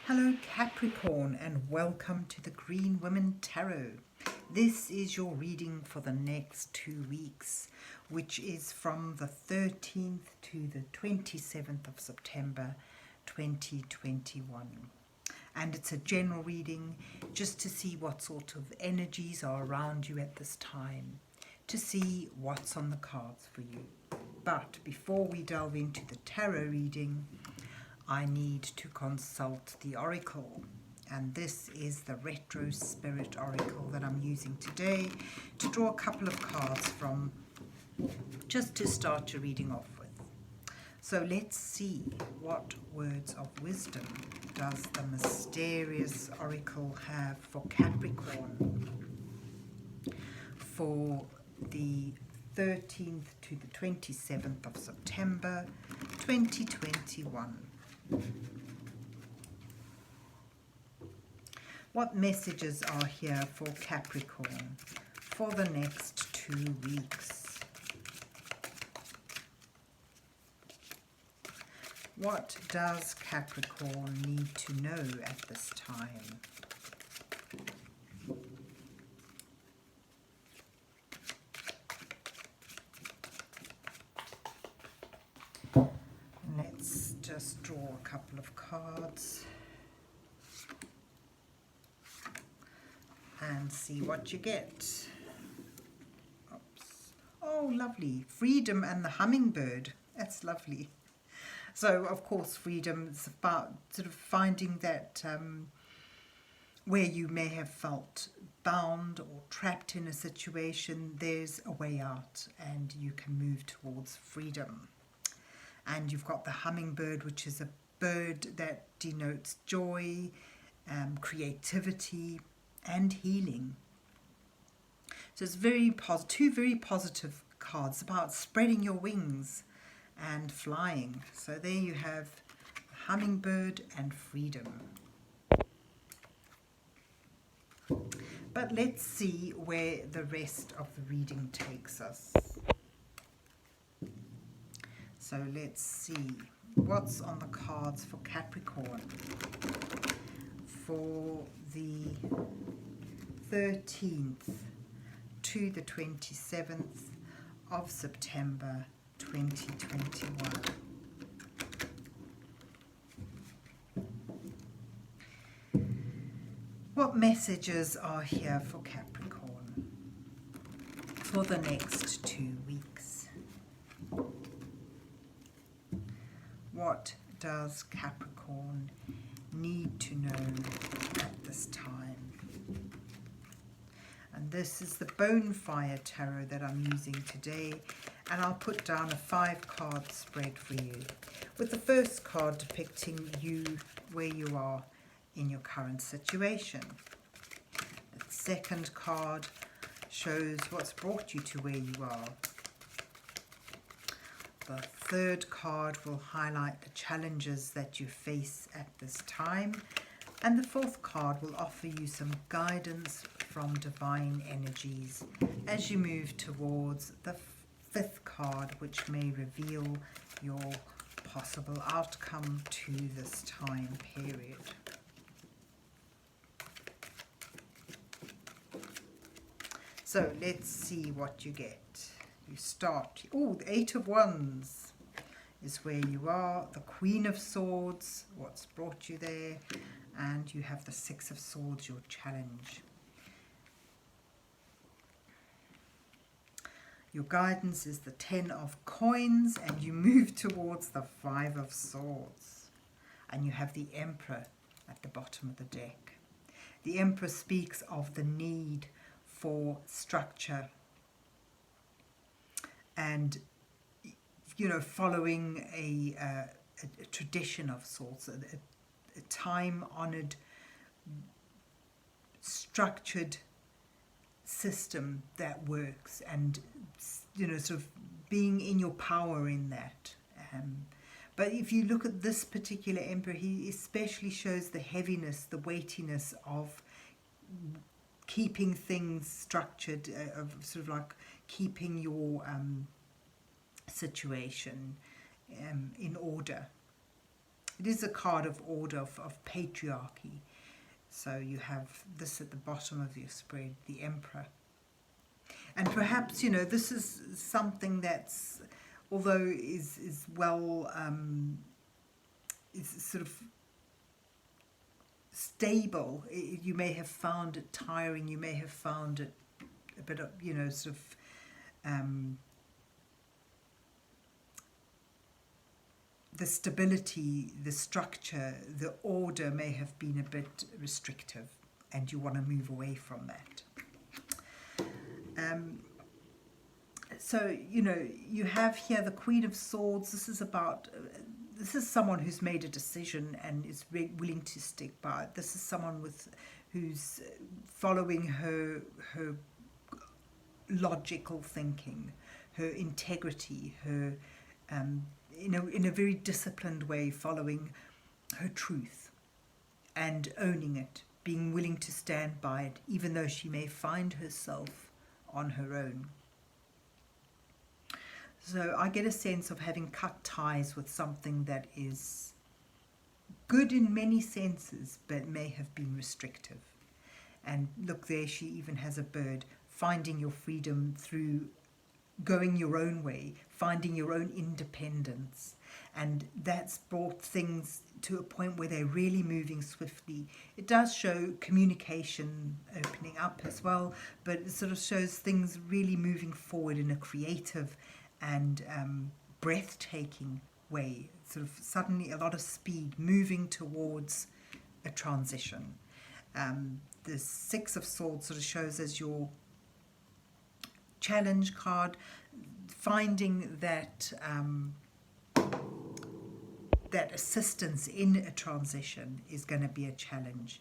Hello Capricorn, and welcome to the Green Women Tarot. This is your reading for the next 2 weeks, which is from the 13th to the 27th of September 2021. And it's a general reading just to see what sort of energies are around you at this time, to see what's on the cards for you. But before we delve into the tarot reading, I need to consult the oracle, and this is the Retro Spirit Oracle that I'm using today to draw a couple of cards from, just to start your reading off with. So let's see what words of wisdom does the mysterious oracle have for Capricorn for the 13th to the 27th of September 2021. What messages are here for Capricorn for the next 2 weeks? What does Capricorn need to know at this time? Let's just draw a couple of cards and see what you get. Oops. Oh, lovely. Freedom and the hummingbird. That's lovely. So, of course, freedom is about sort of finding that where you may have felt bound or trapped in a situation, there's a way out and you can move towards freedom. And you've got the hummingbird, which is a bird that denotes joy, creativity, and healing. So it's two very positive cards about spreading your wings and flying. So there you have hummingbird and freedom. But let's see where the rest of the reading takes us. So let's see what's on the cards for Capricorn for the 13th to the 27th of September 2021. What messages are here for Capricorn for the next 2 weeks? What does Capricorn need to know at this time? And this is the Bonefire Tarot that I'm using today, and I'll put down a 5-card spread for you, with the first card depicting you where you are in your current situation. The second card shows what's brought you to where you are. The third card will highlight the challenges that you face at this time. And the fourth card will offer you some guidance from divine energies as you move towards the fifth card, which may reveal your possible outcome to this time period. So let's see what you get. You start, the 8 of Wands is where you are, the Queen of Swords, what's brought you there, and you have the 6 of Swords, your challenge. Your guidance is the 10 of Coins, and you move towards the 5 of Swords. And you have the Emperor at the bottom of the deck. The Emperor speaks of the need for structure and, following a tradition of sorts, a time-honoured, structured system that works, and, sort of being in your power in that. But if you look at this particular Emperor, he especially shows the heaviness, the weightiness of keeping things structured, of sort of like keeping your situation in order. It is a card of order, of patriarchy. So you have this at the bottom of your spread, the Emperor. And perhaps, you know, this is something that's, although is well, is sort of stable. You may have found it tiring. You may have found it a bit of, you know, sort of the stability, the structure, the order may have been a bit restrictive, and you want to move away from that. So, you know, you have here the Queen of Swords. This is about, this is someone who's made a decision and is willing to stick by it. This is someone who's following her logical thinking, her integrity, her in a very disciplined way, following her truth and owning it, being willing to stand by it, even though she may find herself on her own. So I get a sense of having cut ties with something that is good in many senses, but may have been restrictive. And look, there she even has a bird, finding your freedom through going your own way, finding your own independence. And that's brought things to a point where they're really moving swiftly. It does show communication opening up as well, but it sort of shows things really moving forward in a creative and breathtaking way. Sort of suddenly a lot of speed moving towards a transition. The Six of Swords sort of shows as your challenge card, finding that that assistance in a transition is going to be a challenge,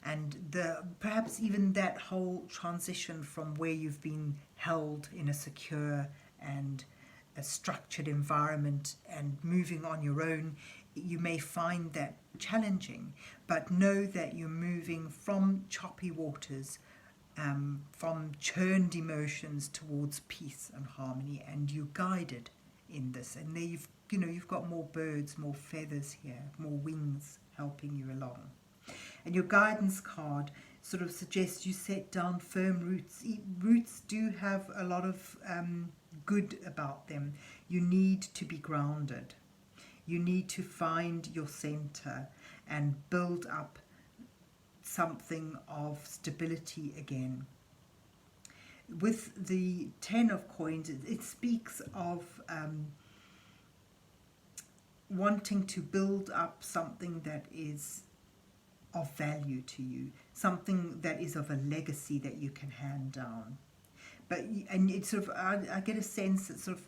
and perhaps even that whole transition from where you've been held in a secure and a structured environment and moving on your own, you may find that challenging, but know that you're moving from choppy waters, from churned emotions towards peace and harmony, and you're guided in this. And there you've got more birds, more feathers here, more wings helping you along. And your guidance card sort of suggests you set down firm roots. Roots do have a lot of good about them. You need to be grounded. You need to find your center and build up something of stability again. With the Ten of Coins, it speaks of wanting to build up something that is of value to you, something that is of a legacy that you can hand down. And it sort of, I get a sense that sort of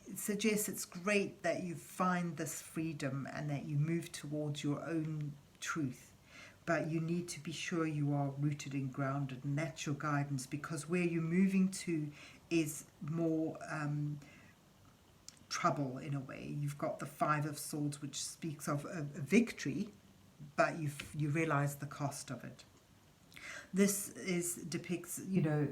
it suggests it's great that you find this freedom and that you move towards your own truth. But you need to be sure you are rooted and grounded, and that's your guidance, because where you're moving to is more trouble in a way. You've got the Five of Swords, which speaks of a victory, but you realize the cost of it. This depicts, you know,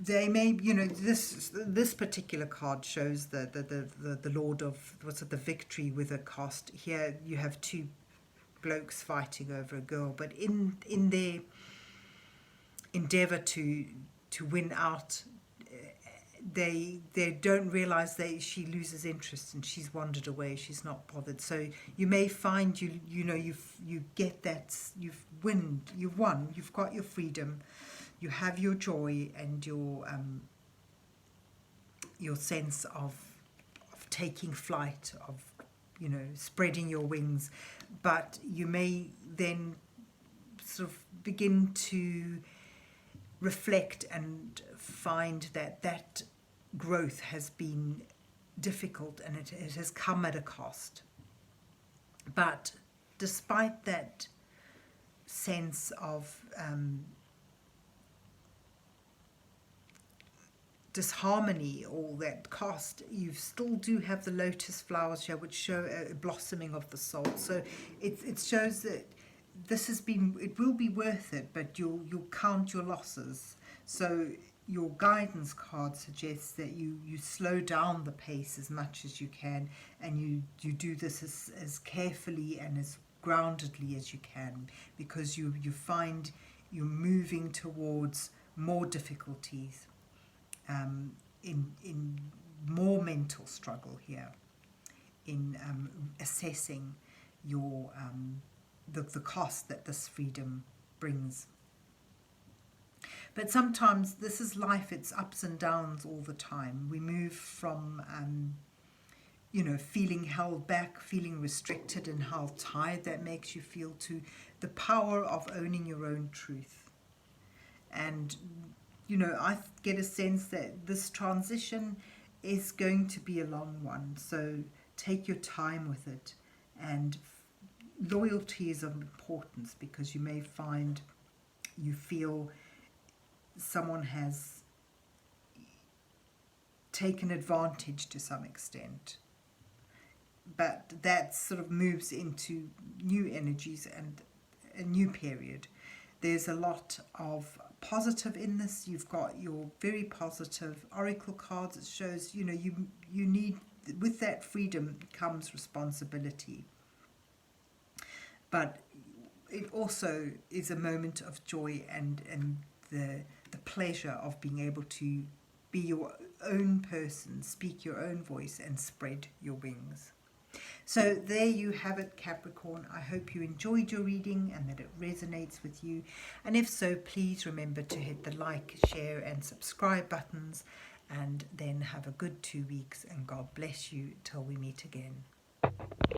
they may, you know, this particular card shows the Lord of, what's it, the victory with a cost. Here you have two blokes fighting over a girl, but in their endeavor to win out, they don't realize she loses interest and she's wandered away. She's not bothered. So you may find you get that, you've won, you've got your freedom. You have your joy and your sense of taking flight, of, you know, spreading your wings, but you may then sort of begin to reflect and find that growth has been difficult and it has come at a cost. But despite that sense of disharmony or that cost, you still do have the lotus flowers here, which show a blossoming of the soul. So it shows that it will be worth it, but you'll count your losses. So your guidance card suggests that you slow down the pace as much as you can, and you do this as carefully and as groundedly as you can, because you find you're moving towards more difficulties, in more mental struggle here, in assessing your the cost that this freedom brings. But sometimes this is life, it's ups and downs all the time. We move from feeling held back, feeling restricted, and how tired that makes you feel, to the power of owning your own truth. And I get a sense that this transition is going to be a long one, so take your time with it. And loyalty is of importance, because you may find you feel someone has taken advantage to some extent, but that sort of moves into new energies and a new period. There's a lot of positive in this. You've got your very positive oracle cards. It shows you need, with that freedom comes responsibility, but it also is a moment of joy and the pleasure of being able to be your own person, speak your own voice, and spread your wings. So there you have it, Capricorn. I hope you enjoyed your reading and that it resonates with you. And if so, please remember to hit the like, share and subscribe buttons. And then have a good 2 weeks, and God bless you till we meet again.